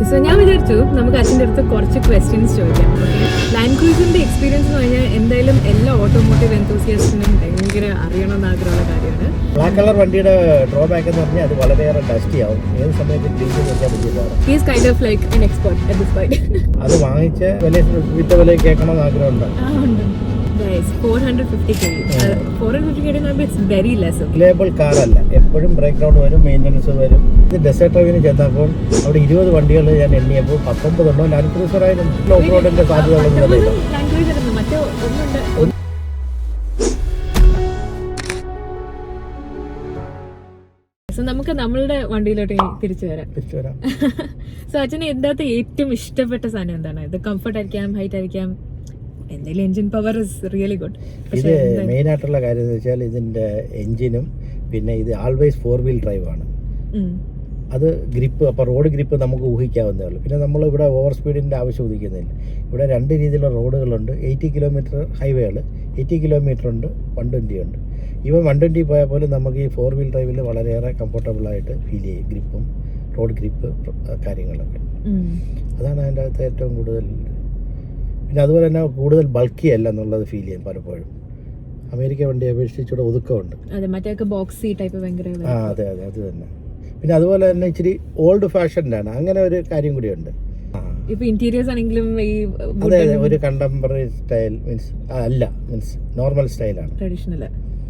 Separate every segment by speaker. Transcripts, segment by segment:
Speaker 1: So ഞാൻ വിചാരിച്ചു നമുക്ക് അച്ഛൻ്റെ അടുത്ത് കുറച്ച് ക്വസ്റ്റ്യൻസ് ചോദിക്കാം. ലാൻഡ് ക്രൂസറിന്റെ എക്സ്പീരിയൻസ് എന്ന് പറഞ്ഞാൽ എന്തായാലും എല്ലാ ഓട്ടോമോട്ടീവ് എന്തൂസിയാസ്റ്റിനും ഭയങ്കര അറിയണമെന്ന് ആഗ്രഹമുള്ള കാര്യമാണ്.
Speaker 2: ബ്ലാക്ക് കളർ വണ്ടിയുടെ ഡ്രോബാക്ക് എന്ന് പറഞ്ഞാൽ അത് വളരെയേറെ ഡസ്റ്റി ആവും. ഏത് സമയത്ത് ക്ലീൻ ചെയ്യാൻ പറ്റിയതാണ്.
Speaker 1: He is kind of like an expert at this point.
Speaker 2: അത് വാങ്ങിച്ച വിറ്റ വില കേൾക്കണമെന്ന് ആഗ്രഹമുണ്ട്.
Speaker 1: Guys, 450k. 450k is very less.
Speaker 2: Reliable കാറല്ല, എപ്പോഴും ബ്രേക്ക് ഡൗൺ വരും, മെയിൻ്റനൻസ് വരും. ഇത് ഡെസേർട്ട് ഡ്രൈവിന് ചെന്നപ്പോൾ അവിടെ 20 വണ്ടികൾ ഞാൻ എണ്ണിയപ്പോൾ 19 എണ്ണോ ലാൻഡ് ക്രൂസർ ആയിരുന്നു. ഓഫ് റോഡിന്റെ സാധ്യതകളൊന്നും
Speaker 1: നമുക്ക് നമ്മളുടെ വണ്ടിയിലോട്ട് തിരിച്ചു വരാം. സോ അച്ഛന് എന്താ ഏറ്റവും ഇഷ്ടപ്പെട്ട സാധനം എന്താണ്? ഇത് കംഫർട്ട് ആയിരിക്കാം, ഹൈറ്റ് ആയിരിക്കാം, എന്തായാലും engine power is really good.
Speaker 2: ഇത് മെയിൻ ആയിട്ടുള്ള കാര്യം എന്ന് വെച്ചാൽ ഇതിന്റെ എഞ്ചിനും പിന്നെ ഇത് ആൾവേസ് 4 വീൽ ഡ്രൈവ് ആണ്. അത് ഗ്രിപ്പ്, അപ്പോൾ റോഡ് ഗ്രിപ്പ് നമുക്ക് ഊഹിക്കാവുന്നേ ഉള്ളൂ. പിന്നെ നമ്മൾ ഇവിടെ ഓവർ സ്പീഡിൻ്റെ ആവശ്യം ഉദിക്കുന്നില്ല. ഇവിടെ 2 രീതിയിലുള്ള റോഡുകളുണ്ട്. 80 കിലോമീറ്റർ ഹൈവേകൾ, 80 കിലോമീറ്റർ ഉണ്ട്, 120 ഉണ്ട്. ഇവ 120 പോയാൽ പോലും നമുക്ക് ഈ 4 വീൽ ഡ്രൈവിൽ വളരെയേറെ കംഫർട്ടബിളായിട്ട് ഫീൽ ചെയ്യും. ഗ്രിപ്പും റോഡ് ഗ്രിപ്പ് കാര്യങ്ങളൊക്കെ അതാണ് അതിൻ്റെ അകത്ത് ഏറ്റവും കൂടുതൽ. പിന്നെ അതുപോലെ തന്നെ കൂടുതൽ ബൾക്കി അല്ല എന്നുള്ളത് ഫീൽ ചെയ്യും പലപ്പോഴും. അമേരിക്ക വണ്ടി അപേക്ഷിച്ചൂടെ ഒതുക്കമുണ്ട്.
Speaker 1: അതെ അതെ
Speaker 2: അതെ അത് തന്നെ. പിന്നെ അതുപോലെ തന്നെ ഇച്ചിരി ഓൾഡ് ഫാഷൻഡ് ആണ്, അങ്ങനെ ഒരു കാര്യം കൂടിയുണ്ട്. അതെ അതെ, ഒരു കണ്ടംപററി സ്റ്റൈൽ മീൻസ് നോർമൽ സ്റ്റൈലാണ്, ട്രഡീഷണൽ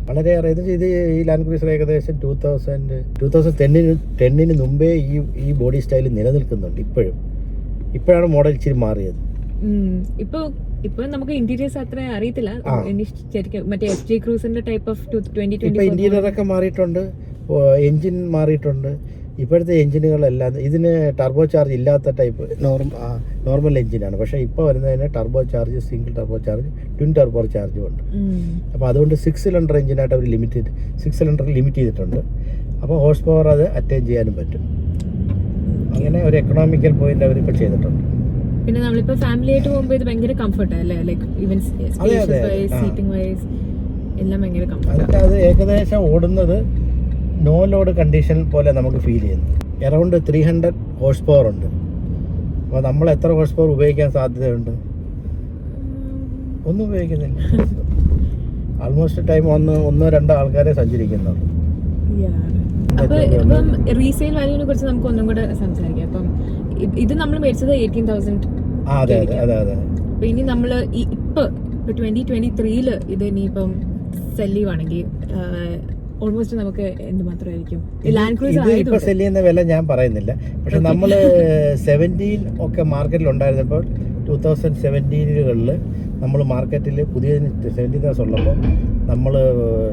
Speaker 2: വളരെയേറെ. ഇത് ഈ ലാൻഡ് ക്രൂസർ ഏകദേശം 2010 മുമ്പേ ഈ ബോഡി സ്റ്റൈൽ നിലനിൽക്കുന്നുണ്ട്. ഇപ്പോഴാണ് മോഡൽ ഇച്ചിരി മാറിയത്.
Speaker 1: ഇപ്പൊ നമുക്ക് ഇന്റീരിയേഴ്സ് അത്ര അറിയത്തില്ല. മറ്റേ FJ ക്രൂസറിന്റെ ടൈപ്പ് ഓഫ് 2020
Speaker 2: ഇന്റീരിയർ ഒക്കെ മാറിയിട്ടുണ്ട്, എഞ്ചിൻ മാറിയിട്ടുണ്ട്. ഇപ്പോഴത്തെ എഞ്ചിനുകളെല്ലാം ഇതിന് ടർബോ ചാർജ് ഇല്ലാത്ത ടൈപ്പ് നോർമൽ എഞ്ചിനാണ്. പക്ഷേ ഇപ്പോൾ വരുന്നതിന് turbo charge, single turbo charge, twin turbo ചാർജും ഉണ്ട്. അപ്പോൾ അതുകൊണ്ട് 6 സിലിണ്ടർ എഞ്ചിനായിട്ട് അവർ 6 സിലിണ്ടർ ലിമിറ്റ് ചെയ്തിട്ടുണ്ട്. അപ്പോൾ ഹോഴ്സ് പവർ അത് അറ്റൈൻ ചെയ്യാനും പറ്റും. അങ്ങനെ ഒരു എക്കണോമിക്കൽ പോയിന്റ് അവരിപ്പോൾ ചെയ്തിട്ടുണ്ട്.
Speaker 1: പിന്നെ നമ്മളിപ്പോ ഫാമിലി ആയിട്ട് പോകുമ്പോൾ ഇത് ഭയങ്കര കംഫർട്ട് അല്ലേ, like even spacious wise, seating wise എല്ലാം ഭയങ്കര കംഫർട്ട്.
Speaker 2: അത് ഏകദേശം ഓടുന്നത് നോ ലോഡ് കണ്ടീഷൻ പോലെ നമുക്ക് ഫീൽ ചെയ്യുന്നു. അറൗണ്ട് 300 ഹോഴ്സ് പവർ ഉണ്ട്. അപ്പോൾ നമ്മൾ എത്ര ഹോഴ്സ് പവർ ഉപയോഗിക്കാൻ സാധ്യതയുണ്ട്? ഒന്നും ഉപയോഗിക്കുന്നില്ല. ആൾമോസ്റ്റ് ടൈം 1-2 ആൾക്കാരെ സഞ്ചരിക്കുന്നുള്ളൂ.
Speaker 1: അപ്പൊ ഇപ്പം റീസെയിൽ വാല്യൂവിനെ കുറിച്ച് നമുക്ക് ഒന്നും കൂടെ സംസാരിക്കാം. അപ്പം ഇത് നമ്മൾ മേടിച്ചത് 18,000. അപ്പൊ ഇനി നമ്മള് ഇപ്പൊ 2023 ഇത് ഇനിയിപ്പം സെല് ചെയ്യുവാണെങ്കിൽ ഓൾമോസ്റ്റ് നമുക്ക് എന്തുമാത്രമായിരിക്കും ലാൻഡ് ക്രൂസർ
Speaker 2: ഇപ്പൊ സെല് ചെയ്യുന്ന വില ഞാൻ പറയുന്നില്ല. പക്ഷെ നമ്മള് 17 ഒക്കെ മാർക്കറ്റിൽ ഉണ്ടായിരുന്നപ്പോൾ 2017 നമ്മൾ മാർക്കറ്റിൽ പുതിയ 17,000 ഉള്ളപ്പോൾ നമ്മൾ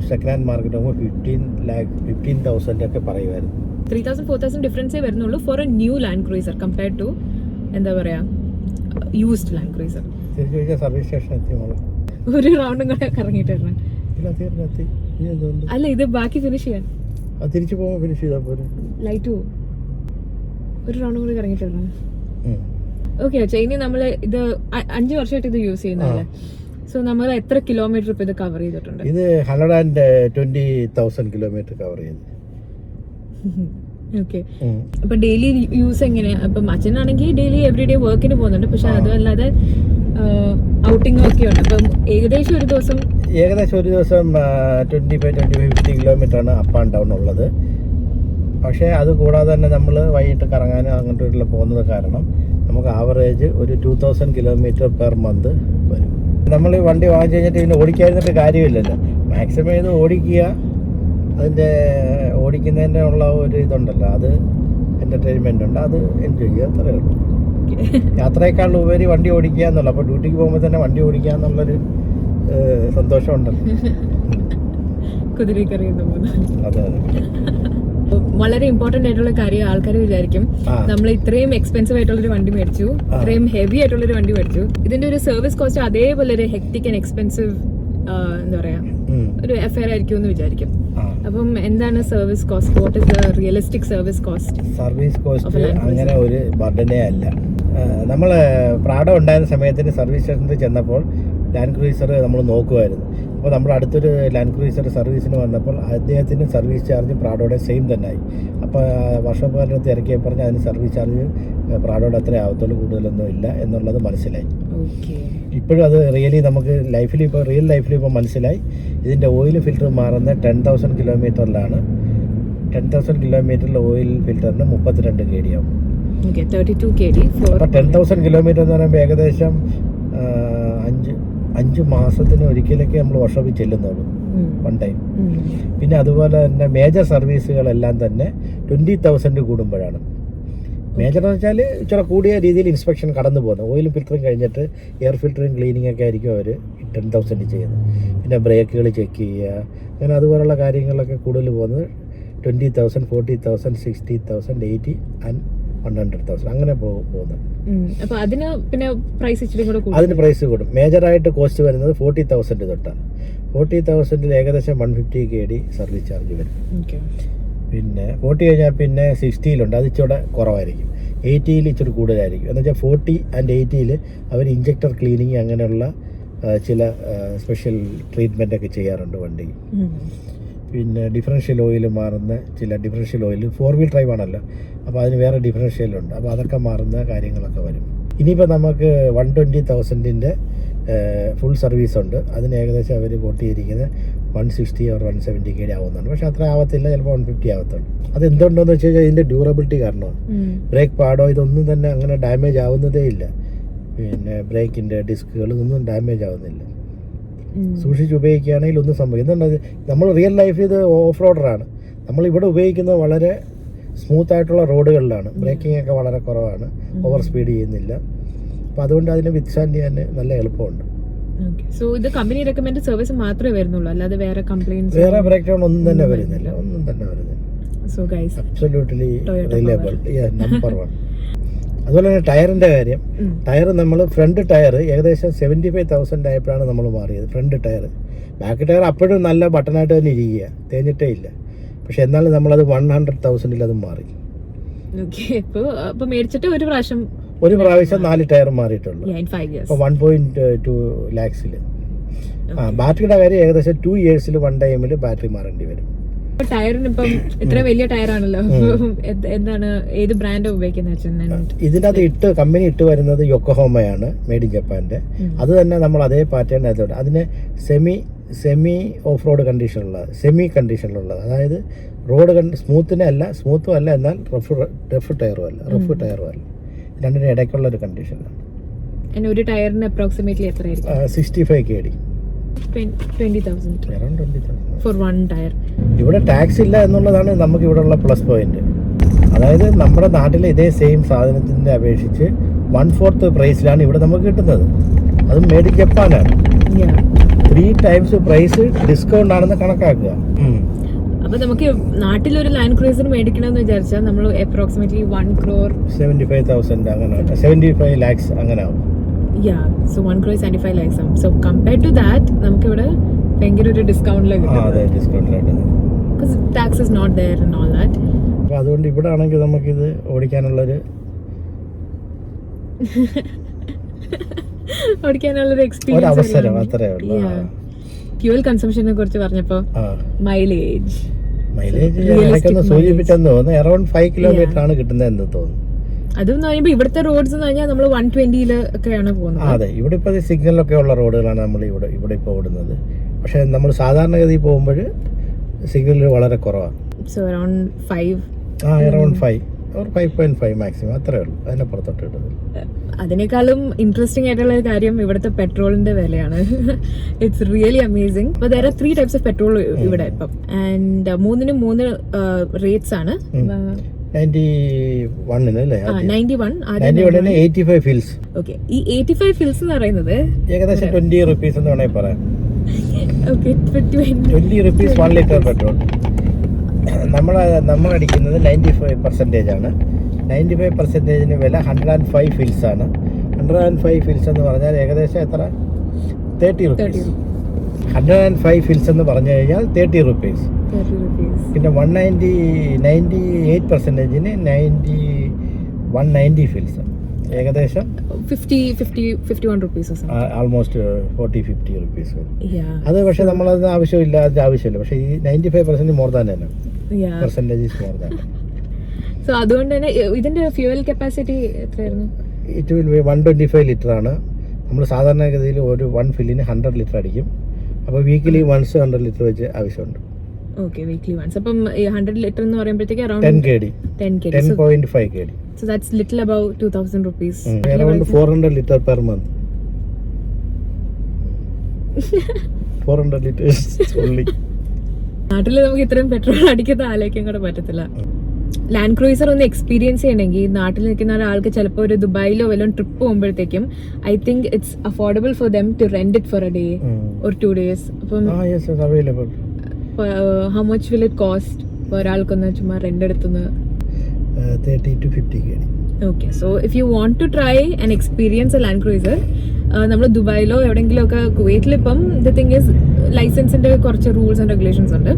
Speaker 2: സെക്കൻഡ് ഹാൻഡ് മാർക്കറ്റ് ആകുമ്പോൾ 15,000 ഒക്കെ പറയുമായിരുന്നു.
Speaker 1: 3,000-4,000 ഡിഫറൻസേ വരുന്നുള്ളൂ for a new land cruiser compared to എന്താ പറയാ used land cruiser.
Speaker 2: Service station എത്തി
Speaker 1: ഒരു റൗണ്ടും കൂടെ കറങ്ങിയിട്ട് വരണം. അല്ല ഇത് ബാക്കി ഫിനിഷ് ചെയ്യാൻ
Speaker 2: തിരിച്ചു പോകുമ്പോൾ ഫിനിഷ് ചെയ്താൽ പോലും
Speaker 1: ലൈറ്റ് പോകും. ഒരു റൗണ്ടും കൂടി കറങ്ങിയിട്ട് വരണം. ഓക്കെ അച്ഛാ, ഇനി നമ്മള് ഇത് 5 വർഷമായിട്ട് ഇത് യൂസ് ചെയ്യുന്നതല്ലേ? സോ നമ്മൾ എത്ര കിലോമീറ്റർ ഇപ്പൊ ഇത് കവർ ചെയ്തിട്ടുണ്ട്?
Speaker 2: ഇത് 120,000 കിലോമീറ്റർ കവർ ചെയ്തു.
Speaker 1: ഓക്കെ, അപ്പൊ ഡെയിലി യൂസ് എങ്ങനെയാ? അപ്പം അച്ഛനാണെങ്കിൽ ഡെയിലി എവറി ഡേ വർക്കിന് പോകുന്നുണ്ട്, പക്ഷെ അതല്ലാതെ ഔട്ടിംഗ് ഒക്കെ ഉണ്ട്. അപ്പം ഏകദേശം ഒരു ദിവസം
Speaker 2: 25-50 കിലോമീറ്റർ ആണ് അപ്പ് ആൻഡ് ഡൗൺ ഉള്ളത്. പക്ഷേ അത് കൂടാതെ തന്നെ നമ്മൾ വൈകിട്ട് കറങ്ങാനും അങ്ങോട്ടുള്ള പോകുന്നത് കാരണം നമുക്ക് ആവറേജ് ഒരു 2,000 കിലോമീറ്റർ പെർ മന്ത് വരും. നമ്മൾ ഈ വണ്ടി വാങ്ങിച്ചു കഴിഞ്ഞിട്ട് ഇതിന് ഓടിക്കാതിരുന്നിട്ട് കാര്യമില്ലല്ലോ. മാക്സിമം ഇത് ഓടിക്കുക, അതിൻ്റെ ഓടിക്കുന്നതിൻ്റെ ഉള്ള ഒരു ഇതുണ്ടല്ലോ, അത് എൻ്റർടൈൻമെൻ്റ് ഉണ്ട്, അത് എൻജോയ് ചെയ്യുക, അത്രയേ ഉള്ളൂ. യാത്രയേക്കാൾ ഉപരി വണ്ടി ഓടിക്കുക എന്നുള്ള, അപ്പോൾ ഡ്യൂട്ടിക്ക് പോകുമ്പോൾ തന്നെ വണ്ടി ഓടിക്കുക എന്നുള്ളൊരു സന്തോഷമുണ്ടല്ലോ. അതെ അതെ,
Speaker 1: വളരെ ഇമ്പോർട്ടന്റ് ആയിട്ടുള്ള കാര്യം ആൾക്കാർ വിചാരിക്കും നമ്മൾ ഇത്രയും എക്സ്പെൻസീവ് ആയിട്ടുള്ളൊരു വണ്ടി മേടിച്ചു, ഇത്രയും ഹെവി ആയിട്ടുള്ളൊരു വണ്ടി മേടിച്ചു, ഇതിന്റെ ഒരു സർവീസ് കോസ്റ്റ് അതേപോലെ ഒരു ഹെക്ടിക് ആൻഡ് എക്സ്പെൻസീവ് എന്താ പറയാ ഒരു അഫെയർ ആയിരിക്കും എന്ന് വിചാരിക്കും. അപ്പം എന്താണ് service cost? What is the realistic service cost?
Speaker 2: Service cost അങ്ങനെ ഒരു ബർഡനേ അല്ല. നമ്മൾ പ്രാഡോ ഉണ്ടായിരുന്ന സമയത്തിന് സർവീസ് സ്റ്റേഷനിൽ ചെന്നപ്പോൾ ലാൻഡ് ക്രൂയിസർ നമ്മൾ നോക്കുമായിരുന്നു. അപ്പോൾ നമ്മുടെ അടുത്തൊരു ലാൻഡ് ക്രൂയിസർ സർവീസിന് വന്നപ്പോൾ അദ്ദേഹത്തിന് സർവീസ് ചാർജ് പ്രാഡോയുടെ സെയിം തന്നെ ആയി. അപ്പോൾ വർഷക്കാലത്ത് ഇറക്കിയ പറഞ്ഞ് അതിന് സർവീസ് ചാർജ് പ്രാഡോയുടെ അത്രേ ആവത്തുള്ളൂ, കൂടുതലൊന്നും ഇല്ല എന്നുള്ളത് മനസ്സിലായി. ഇപ്പോഴും അത് റിയലി നമുക്ക് റിയൽ ലൈഫിൽ ഇപ്പോൾ മനസ്സിലായി. ഇതിൻ്റെ ഓയിൽ ഫിൽറ്റർ മാറുന്ന 10,000 കിലോമീറ്ററിലാണ്. 10,000 കിലോമീറ്ററിൽ ഓയിൽ ഫിൽറ്ററിന് 32 kg ആവും. അപ്പോൾ 10,000 കിലോമീറ്റർ എന്ന് പറയുമ്പോൾ ഏകദേശം 5 മാസത്തിന് ഒരിക്കലൊക്കെ നമ്മൾ വർക്ക്ഷോപ്പിൽ ചെല്ലുന്നുള്ളൂ വൺ ടൈം. പിന്നെ അതുപോലെ തന്നെ മേജർ സർവീസുകളെല്ലാം തന്നെ 20,000 കൂടുമ്പോഴാണ്. മേജർ എന്ന് വെച്ചാൽ ഇച്ചിരി കൂടിയ രീതിയിൽ ഇൻസ്പെക്ഷൻ കടന്നു പോകുന്നത്. ഓയിൽ ഫിൽറ്ററിങ് കഴിഞ്ഞിട്ട് എയർ ഫിൽറ്ററിങ് ക്ലീനിങ് ഒക്കെ ആയിരിക്കും അവർ 10,000 ചെയ്യുന്നത്. പിന്നെ ബ്രേക്കുകൾ ചെക്ക് ചെയ്യുക, അങ്ങനെ അതുപോലുള്ള കാര്യങ്ങളൊക്കെ കൂടുതൽ പോകുന്നത് 20,000, 40,000, 60,000, 80 and 100,000 അങ്ങനെ പോകുന്നത്.
Speaker 1: അപ്പോൾ അതിന് പിന്നെ
Speaker 2: അതിന് പ്രൈസ് കൂടും. മേജറായിട്ട് കോസ്റ്റ് വരുന്നത് 40,000 തൊട്ടാണ്. 40,000 ഏകദേശം 150 kg സർവീസ് ചാർജ് വരും. പിന്നെ 40 കഴിഞ്ഞാൽ പിന്നെ 60 അത് ഇച്ചിരി കുറവായിരിക്കും. 80 ഇച്ചിരി കൂടുതലായിരിക്കും. എന്ന് വെച്ചാൽ 40 and 80 അവർ ഇഞ്ചക്ടർ ക്ലീനിങ് അങ്ങനെയുള്ള ചില സ്പെഷ്യൽ ട്രീറ്റ്മെൻ്റ് ഒക്കെ ചെയ്യാറുണ്ട് വണ്ടിക്ക്. പിന്നെ ഡിഫറൻഷ്യൽ ഓയിൽ മാറുന്ന ഡിഫറൻഷ്യൽ ഓയിൽ 4-wheel ഡ്രൈവ് ആണല്ലോ, അപ്പോൾ അതിന് വേറെ ഡിഫറൻഷ്യലുണ്ട്. അപ്പോൾ അതൊക്കെ മാറുന്ന കാര്യങ്ങളൊക്കെ വരും. ഇനിയിപ്പോൾ നമുക്ക് 120,000 ഫുൾ സർവീസ് ഉണ്ട്. അതിന് ഏകദേശം അവർ കൂട്ടിയിരിക്കുന്നത് 160 or 170 kg ആവുന്നതാണ്. പക്ഷെ അത്ര ആവത്തില്ല, ചിലപ്പോൾ 150 ആവത്തുള്ളൂ. അത് എന്തുകൊണ്ടെന്ന് വെച്ച് കഴിഞ്ഞാൽ ഇതിൻ്റെ ഡ്യൂറബിലിറ്റി കാരണമാണ്. ബ്രേക്ക് പാഡോ ഇതൊന്നും തന്നെ അങ്ങനെ ഡാമേജ് ആവുന്നതേ ഇല്ല. പിന്നെ ബ്രേക്കിൻ്റെ ഡിസ്കുകൾ ഇതൊന്നും ഡാമേജ് ആവുന്നില്ല. സൂക്ഷിച്ച് ഉപയോഗിക്കുകയാണെങ്കിൽ ഒന്നും സംഭവിക്കുന്നുണ്ട്. നമ്മൾ റിയൽ ലൈഫിൽ ഇത് ഓഫ് റോഡറാണ്. നമ്മളിവിടെ ഉപയോഗിക്കുന്നത് വളരെ സ്മൂത്ത് ആയിട്ടുള്ള റോഡുകളിലാണ്. ബ്രേക്കിംഗ് ഒക്കെ വളരെ കുറവാണ്, ഓവർ സ്പീഡ് ചെയ്യുന്നില്ല. അപ്പോൾ അതുകൊണ്ട് അതിനെ വിത്ത്സ്റ്റാൻഡ് ചെയ്യാൻ നല്ല എളുപ്പമുണ്ട്.
Speaker 1: സോ ഇത് കമ്പനി റെക്കമെൻഡ് സർവീസ് മാത്രമേ വരുന്നുള്ളൂ, അല്ലാതെ വേറെ കംപ്ലൈന്റ്സ്
Speaker 2: വേറെ ബ്രേക്ക് ഡൗൺ ഒന്നും തന്നെ വരുന്നില്ല.
Speaker 1: So guys
Speaker 2: absolutely reliable, number 1. അതുപോലെ തന്നെ ടയറിൻ്റെ കാര്യം, ടയർ നമ്മൾ ഫ്രണ്ട് ടയർ ഏകദേശം 75,000 ആയപ്പോഴാണ് നമ്മൾ മാറിയത്. ഫ്രണ്ട് ടയർ, ബാക്ക് ടയർ അപ്പോഴും നല്ല ബട്ടണായിട്ട് തന്നെ ഇരിക്കുക, തേഞ്ഞിട്ടേ ഇല്ല. പക്ഷെ എന്നാലും നമ്മളത് 100,000 അത് മാറി.
Speaker 1: മേടിച്ചിട്ട്
Speaker 2: ഒരു പ്രാവശ്യം 4 ടയർ മാറിയിട്ടുള്ളൂ. അപ്പോൾ 1.2 lakhs. ബാറ്ററിയുടെ കാര്യം ഏകദേശം 2 years 1 ടൈമിൽ ബാറ്ററി മാറേണ്ടി വരും.
Speaker 1: ടയറിന് ഇപ്പം ഇത്ര വലിയ ടയറാണല്ലോ, എന്താണ് ഏത് ബ്രാൻഡ് ഉപയോഗിക്കുന്നത്?
Speaker 2: ഇതിനകത്ത് കമ്പനി ഇട്ട് വരുന്നത് യൊക്കോഹോമയാണ്, മെയ്ഡ് ഇൻ ജപ്പാന്റെ. അത് തന്നെ നമ്മൾ അതേ പാറ്റേൺ ആയതുകൊണ്ട് അതിന് സെമി ഓഫ് റോഡ് കണ്ടീഷനിലുള്ളത്, അതായത് റോഡ് സ്മൂത്തും അല്ല എന്നാൽ റഫ് ടയറും അല്ല, രണ്ടിനും ഇടയ്ക്കുള്ള ഒരു കണ്ടീഷനാണ്.
Speaker 1: ഒരു ടയറിന് അപ്രോക്സിമേറ്റ്ലി എത്രയായിരിക്കും?
Speaker 2: 65 kg.
Speaker 1: 20,000 for one tire.
Speaker 2: ഇവിടെ ടാക്സ് ഇല്ല എന്നുള്ളതാണ് നമുക്ക് ഇവിടെ ഉള്ള പ്ലസ് പോയിന്റ്. അതായത് നമ്മുടെ നാട്ടിലെ ഇതേ സെയിം സാധനത്തിന്റെ അപേക്ഷിച്ച് 1/4 പ്രൈസിലാണ് ഇവിടെ നമുക്ക് കിട്ടുന്നത്. അതും മെയ്ഡ് ഇൻ ജപ്പാനാണ്. 3 times പ്രൈസ് ഡിസ്കൗണ്ട് ആണെന്ന് കണക്കാക്കുക.
Speaker 1: അപ്പൊ നമുക്ക് നാട്ടിലൊരു ലാൻഡ് ക്രൂയിസർ മേടിക്കണമെന്ന് വിചാരിച്ചാൽ നമ്മൾ അപ്രോക്സിമേറ്റ്ലി 1,75,000 അങ്ങനെ 75 lakhs അങ്ങനെ ആവും. So 1 crore 75 lakhs. So compared to that, നമുക്ക് ഇവിടെ ഭയങ്കര ഒരു ഡിസ്കൗണ്ടിലേക്ക് കിട്ടും. Because tax is not there and all that.
Speaker 2: അപ്പോൾ അതുകൊണ്ട് ഇവിടെ ആണെങ്കിൽ നമുക്കിത് ഓടിക്കാനുള്ളൊരു
Speaker 1: എക്സ്പീരിയൻസ്,
Speaker 2: അവസരം അത്രേ ഉള്ളൂ.
Speaker 1: ഫ്യൂവൽ കൺസംഷനെ കുറിച്ച് പറഞ്ഞപ്പോൾ മൈലേജ്
Speaker 2: സൂചിപ്പിച്ചെന്ന് തോന്നുന്നു അറൌണ്ട് 5 kilometer ആണ് കിട്ടുന്നതെന്ന് തോന്നുന്നു.
Speaker 1: അതെന്ന് പറയുമ്പോൾ ഇവിടുത്തെ റോഡ്സ് എന്ന് പറഞ്ഞാൽ നമ്മൾ 120 ഒക്കെയാണ് പോകുന്നത്.
Speaker 2: അതെ, ഇവിടെ ഇപ്പോൾ സിഗ്നലൊക്കെ ഉള്ള റോഡുകളാണ് നമ്മൾ ഇവിടെ ഇപ്പോൾ ഓടുന്നത്. പക്ഷെ നമ്മൾ സാധാരണഗതി പോകുമ്പോൾ സിഗ്നൽ വളരെ കുറവാണ്.
Speaker 1: So around 5
Speaker 2: around 5 or 5.5 maximum, അത്രേ ഉള്ളൂ. അതിനപ്പുറത്തോട്ട് കിട്ടുന്നത്.
Speaker 1: അതിനേക്കാളും ഇൻട്രസ്റ്റിംഗ് ആയിട്ടുള്ള ഒരു കാര്യം ഇവിടുത്തെ പെട്രോളിന്റെ വിലയാണ്. It's really amazing. അപ്പോൾ there are 3 types of petrol ഇവിടെ ഇപ്പം, ആൻഡ് 3 റേറ്റ്സ് ആണ്.
Speaker 2: 91 അല്ലേ?
Speaker 1: 91
Speaker 2: 85 ഫിൽസ്.
Speaker 1: ഓക്കെ, ഈ 85 ഫിൽസ് എന്ന് പറയുന്നത്
Speaker 2: ഏകദേശം 20 rupees എന്ന് വേണമെങ്കിൽ പറയാം.
Speaker 1: Okay,
Speaker 2: 20 rupees 1 liter petrol. നമ്മൾ അടിക്കുന്നത് 95% ആണ്. 95% വില 105 ഫിൽസ് ആണ്. 105 ഫിൽസ് എന്ന് പറഞ്ഞാൽ ഏകദേശം എത്ര? 30 rupees. 105 ഫിൽസ് എന്ന് പറഞ്ഞു കഴിഞ്ഞാൽ 30 rupees. പിന്നെ 98%-ന് 190 ഫിൽസ്. ഏകദേശം
Speaker 1: 51 rupees or something.
Speaker 2: Almost 40-50 rupees വരും.
Speaker 1: Yeah.
Speaker 2: അത് പക്ഷേ നമ്മളത് ആവശ്യമില്ല, അതിൻ്റെ ആവശ്യമില്ല. പക്ഷേ ഈ 95% മോർ ദാൻ തന്നെ
Speaker 1: Yeah.
Speaker 2: Percentage is more than.
Speaker 1: So അതുകൊണ്ട് തന്നെ ഇതിന്റെ ഫ്യൂവൽ കപ്പാസിറ്റി എത്രയായിരുന്നു?
Speaker 2: ഇറ്റ് വിൽ ബി 125 ലിറ്റർ ആണ്. നമ്മൾ സാധാരണഗതിയിൽ ഒരു 1 ഫില്ലിന് 100 ലിറ്റർ അടിക്കും. അപ്പോൾ വീക്കിലി വൺസ് 100 ലിറ്റർ വെച്ച് ആവശ്യമുണ്ട്.
Speaker 1: Okay, weekly once. അപ്പം 100 ലിറ്റർ എന്ന് പറയുമ്പോഴത്തേക്ക് around
Speaker 2: 10 kg.
Speaker 1: 10.5
Speaker 2: kg.
Speaker 1: So that's little about 2000 rupees.
Speaker 2: Around 400 liter per month. 400 liters only.
Speaker 1: നാട്ടിൽ നമുക്ക് ഇത്രയും പെട്രോൾ അടിക്കുന്ന ആലോചിക്കാൻ കൂടെ പറ്റത്തില്ല. ലാൻഡ് ക്രൂയിസർ ഒന്ന് എക്സ്പീരിയൻസ് ചെയ്യണമെങ്കിൽ നാട്ടിൽ നിൽക്കുന്ന ഒരാൾക്ക് ചിലപ്പോൾ ഒരു ദുബായിലോ വല്ലതും ട്രിപ്പ് പോകുമ്പോഴത്തേക്കും I think it's affordable for them to rent it for a day or 2 days. അപ്പം
Speaker 2: yes, it's available.
Speaker 1: How much will it cost ഒരാൾക്കൊന്ന് ചുമ്മാ റെന്റ് എടുത്തുനിന്ന്?
Speaker 2: 30 to 50 kg.
Speaker 1: Okay, so if you want to try and experience a Land Cruiser, നമ്മൾ ദുബായിലോ എവിടെയെങ്കിലും ഒക്കെ, കുവൈറ്റിലിപ്പം the thing is ലൈസൻസിന്റെ കുറച്ച് റൂൾസ് ആൻഡ് റെഗുലേഷൻസ് ഉണ്ട്.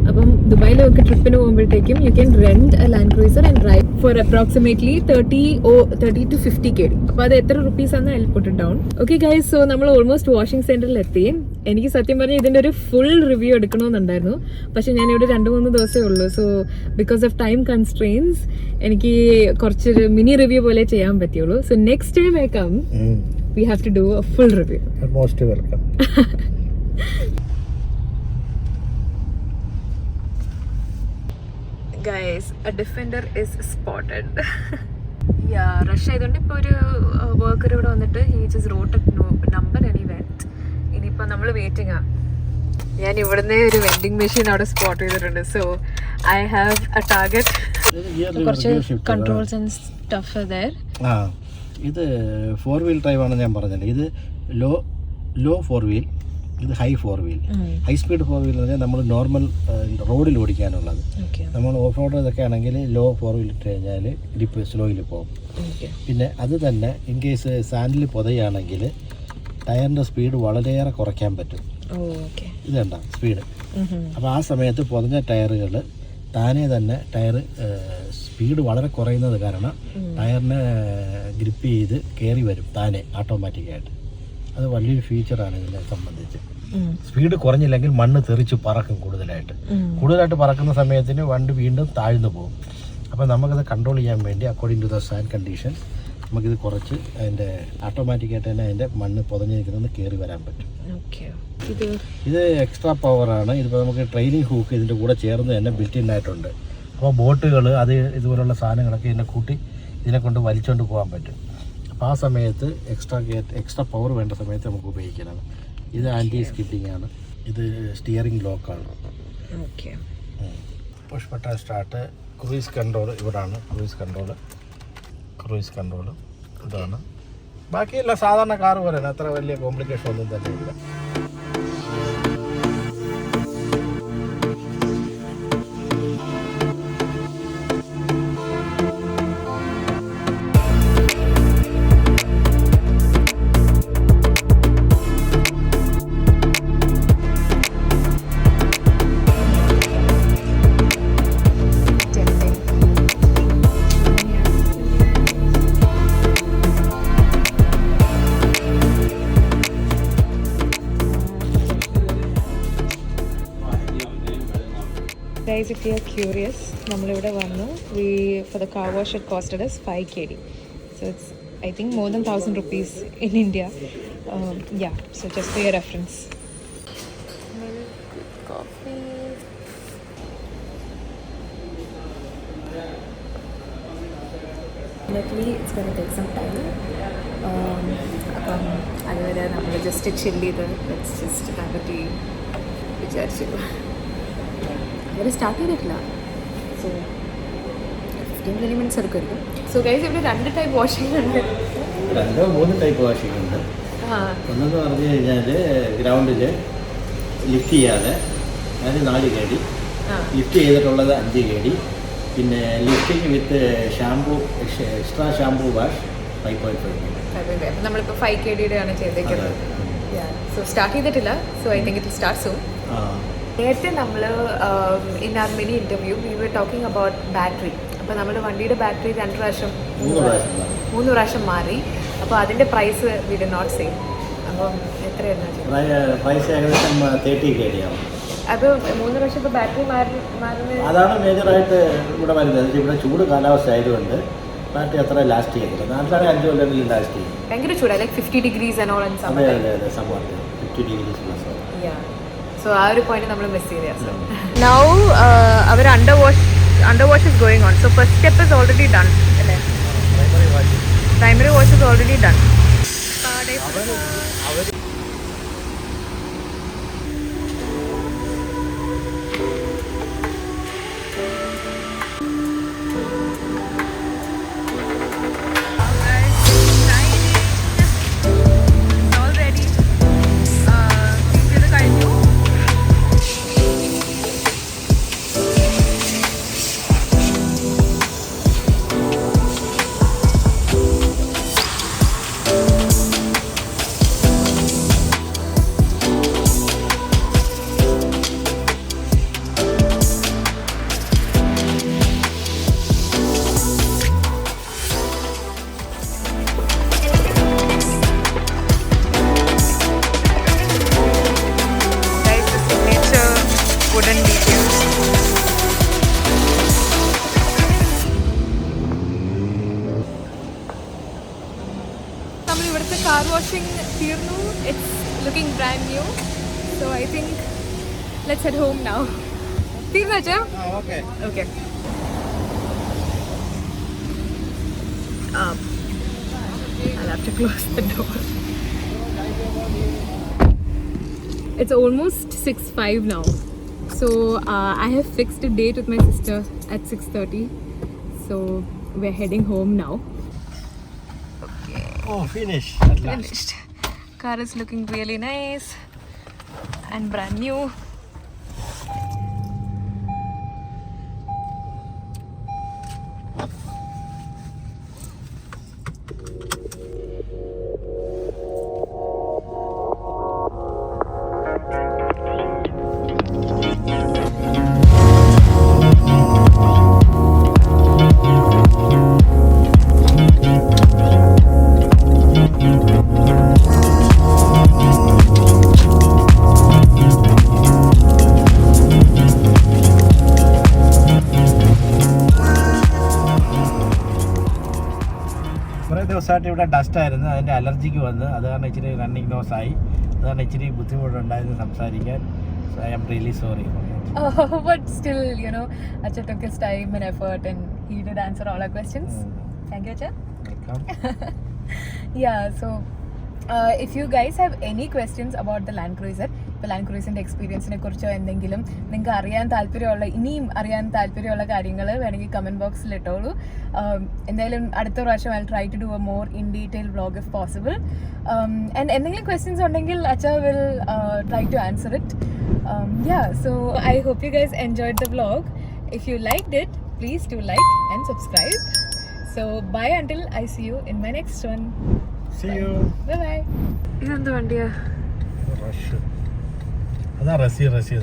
Speaker 1: അപ്പം ദുബായിലൊക്കെ ട്രിപ്പിന് പോകുമ്പോഴത്തേക്കും you can rent A Land cruiser and drive for approximately 30 to 50 kg. അപ്പോൾ അത് എത്ര റുപ്പീസ് ആണ് അതിൽ puttu down. Okay guys, so നമ്മൾ ഓൾമോസ്റ്റ് വാഷിംഗ് സെന്ററിൽ എത്തി. എനിക്ക് സത്യം പറഞ്ഞാൽ ഇതിന്റെ ഒരു ഫുൾ റിവ്യൂ എടുക്കണമെന്നുണ്ടായിരുന്നു, പക്ഷെ ഞാൻ ഇവിടെ 2-3 ദിവസമേ ഉള്ളൂ. So because of time constraints എനിക്ക് കുറച്ചൊരു മിനി റിവ്യൂ പോലെ ചെയ്യാൻ പറ്റുള്ളൂ. So next time I come we have to do a full review.
Speaker 2: Most welcome.
Speaker 1: Guys, a defender is spotted. Yeah, rush ആയതുകൊണ്ട് ഇപ്പോൾ ഒരു വർക്കർ ഇവിടെ വന്നിട്ട് he just wrote a number and he went. ഇനിയിപ്പോൾ നമ്മൾ വെയിറ്റിംഗ് ആ. ഞാൻ ഇവിടുന്ന് ഒരു വെൻഡിങ് മെഷീൻ അവിടെ സ്പോട്ട് ചെയ്തിട്ടുണ്ട്. So I have A target. കുറച്ച് കൺട്രോൾസ് ആൻഡ് സ്റ്റഫ് there.
Speaker 2: ഇത് 4 വീൽ ഡ്രൈവ് ആണ് ഞാൻ പറഞ്ഞത്. ഇത് ലോ 4 വീൽ, ഇത് high 4 wheel. High speed 4 wheel എന്ന് പറഞ്ഞാൽ നമ്മൾ നോർമൽ റോഡിൽ ഓടിക്കാനുള്ളത്. നമ്മൾ ഓഫ് റോഡ് ഇതൊക്കെ ആണെങ്കിൽ ലോ 4 വീൽ ഇട്ട് കഴിഞ്ഞാൽ ഗ്രിപ്പ് സ്ലോയിൽ പോകും. പിന്നെ അത് തന്നെ ഇൻ കേസ് സാൻഡിൽ പൊതയാണെങ്കിൽ ടയറിൻ്റെ സ്പീഡ് വളരെയേറെ കുറയ്ക്കാൻ പറ്റും. ഇത് കണ്ട സ്പീഡ്. അപ്പോൾ ആ സമയത്ത് പൊതഞ്ഞ ടയറുകൾ താനേ തന്നെ ടയർ സ്പീഡ് വളരെ കുറയുന്നത് കാരണം ടയറിനെ ഗ്രിപ്പ് ചെയ്ത് കയറി വരും താനെ ഓട്ടോമാറ്റിക്കായിട്ട്. അത് വലിയൊരു ഫീച്ചറാണ് ഇതിനെ സംബന്ധിച്ച്. സ്പീഡ് കുറഞ്ഞില്ലെങ്കിൽ മണ്ണ് തെറിച്ച് പറക്കും. കൂടുതലായിട്ട് പറക്കുന്ന സമയത്തിന് വണ്ടി വീണ്ടും താഴ്ന്നു പോകും. അപ്പോൾ നമുക്കത് കൺട്രോൾ ചെയ്യാൻ വേണ്ടി according to the sand conditions നമുക്കിത് കുറച്ച് അതിൻ്റെ ഓട്ടോമാറ്റിക്കായിട്ട് തന്നെ അതിൻ്റെ മണ്ണ് പൊതഞ്ഞിരിക്കുന്നത് കയറി വരാൻ പറ്റും. ഇത് എക്സ്ട്രാ പവറാണ്. ഇതിപ്പോൾ നമുക്ക് ട്രെയിനിങ് ഹൂക്ക് ഇതിൻ്റെ കൂടെ ചേർന്ന് തന്നെ ബിൽറ്റ് ഇൻ ആയിട്ടുണ്ട്. അപ്പോൾ ബോട്ടുകൾ അത് ഇതുപോലുള്ള സാധനങ്ങളൊക്കെ ഇതിനെ കൂട്ടി ഇതിനെ കൊണ്ട് വലിച്ചുകൊണ്ട് പോകാൻ പറ്റും. അപ്പോൾ ആ സമയത്ത് എക്സ്ട്രാ പവർ വേണ്ട സമയത്ത് നമുക്ക് ഉപയോഗിക്കണം. ഇത് ആൻറ്റി സ്കിഡിങ് ആണ്. ഇത് സ്റ്റിയറിംഗ് ലോക്കാണ്. Push button start. Cruise control ഇവിടാണ്. ക്രൂയിസ് കൺട്രോൾ ഇതാണ്. ബാക്കിയെല്ലാം സാധാരണ കാർ പോലെയാണ്. അത്ര വലിയ കോംപ്ലിക്കേഷൻ ഒന്നും തന്നെ ഇല്ല.
Speaker 1: Guys, if you are curious, നമ്മളിവിടെ വന്നു. For the car wash it costed us 5 kg. So it's I think more than 1,000 rupees in India. Yeah, so just for your reference. Milk, coffee. Definitely it's going to take some time. അപ്പം അതുവരെ നമ്മൾ just ചില്ല് ചെയ്ത് let's just have a tea വിചാരിച്ചു. അവർ start ചെയ്തിട്ടില്ല. So 15-20 minutes എടുക്കുമായിരിക്കും. So guys, ഇവിടെ 2 type washing ഉണ്ട്.
Speaker 2: 2-3 ടൈപ്പ് വാഷിംഗ് ഉണ്ട്. ഒന്നെന്ന് പറഞ്ഞു കഴിഞ്ഞാൽ ഗ്രൗണ്ടിൽ ലിഫ്റ്റ് ചെയ്യാതെ അതിന് 4 kg, ലിഫ്റ്റ് ചെയ്തിട്ടുള്ളത് 5 kg, പിന്നെ lifting with shampoo extra shampoo wash 5.5 kg.
Speaker 1: അപ്പം നമ്മളിപ്പോൾ 5 kg ആണ് ചെയ്തേക്കുന്നത്. സോ സ്റ്റാർട്ട് ചെയ്തിട്ടില്ല. So I think it start soon. നേരത്തെ നമ്മൾ in our mini interview we were talking about battery. അപ്പോൾ നമ്മുടെ വണ്ടിയുടെ ബാറ്ററി 2 പ്രാവശ്യം 3 പ്രാവശ്യം മാറി. അപ്പോൾ അതിൻ്റെ price we did not same. അപ്പം എത്രയായിരുന്നു
Speaker 2: പ്രൈസ് ഏകദേശം 30K ആവും.
Speaker 1: അത് 3 പ്രാവശ്യം ഇപ്പോൾ ബാറ്ററി മാറുന്നത്
Speaker 2: അതാണ് മേജറായിട്ട് ഇവിടെ വരുന്നത്. ഇവിടെ ചൂട് കാലാവസ്ഥ ആയതുകൊണ്ട് ബാറ്ററി അത്ര ലാസ്റ്റ് ചെയ്യുന്നില്ല. നാട്ടിലാണ് 5 കൊല്ലമെങ്കിലും ലാസ്റ്റ് ചെയ്യും.
Speaker 1: ഭയങ്കര ചൂടാണ്, like 50 degrees and all in summer.
Speaker 2: അതെ സംഭവം 50 degrees plus.
Speaker 1: സോ ആ ഒരു പോയിന്റ് നമ്മൾ മിസ് ചെയ്തു. Now our under wash is going on. So first step is already done അല്ലേ? Primary wash is already done. ഇവിടുത്തെ കാർ വാഷിംഗ് തീർന്നു. It's looking brand new. So I think let's head home now. തീർന്നു വെച്ചാ? Okay. I'll have to close the door. It's almost 6:05 now. So I have fixed a date with my sister at 6:30. So we're heading home now.
Speaker 2: Oh, finished at last.
Speaker 1: Finished. Car is looking really nice and brand new.
Speaker 2: കുറേ ദിവസമായിട്ട് ഇവിടെ dust ആയിരുന്നു, അതിൻ്റെ അലർജിക്ക് വന്ന് അത് കാരണം ഇച്ചിരി running nose ആയി. അത് കാരണം ഇച്ചിരി ബുദ്ധിമുട്ടുണ്ടായിരുന്നു സംസാരിക്കാൻ. So I am really sorry for that.
Speaker 1: But still, you know, Acha took his time and effort and he did answer all our questions. Thank you, Acha.
Speaker 2: Welcome.
Speaker 1: Yeah, so if you guys have any questions about the Land Cruiser, ഇപ്പോൾ land ക്രൂയിസിൻ്റെ എക്സ്പീരിയൻസിനെ കുറിച്ചോ എന്തെങ്കിലും നിങ്ങൾക്ക് ഇനിയും അറിയാൻ താല്പര്യമുള്ള കാര്യങ്ങൾ വേണമെങ്കിൽ comment ബോക്സിൽ ഇട്ടോളൂ. എന്തായാലും അടുത്ത പ്രാവശ്യം I try to do a more in detail vlog if possible. And എന്തെങ്കിലും ക്വസ്റ്റ്യൻസ് ഉണ്ടെങ്കിൽ അച്ച will try to answer it. So I hope you guys enjoyed the vlog. If you liked it, please do like and subscribe. So bye until I see you in my next one.
Speaker 2: See you.
Speaker 1: Bye. ഇതെന്ത് വണ്ടിയാ?
Speaker 2: Rush. അതാ rush rush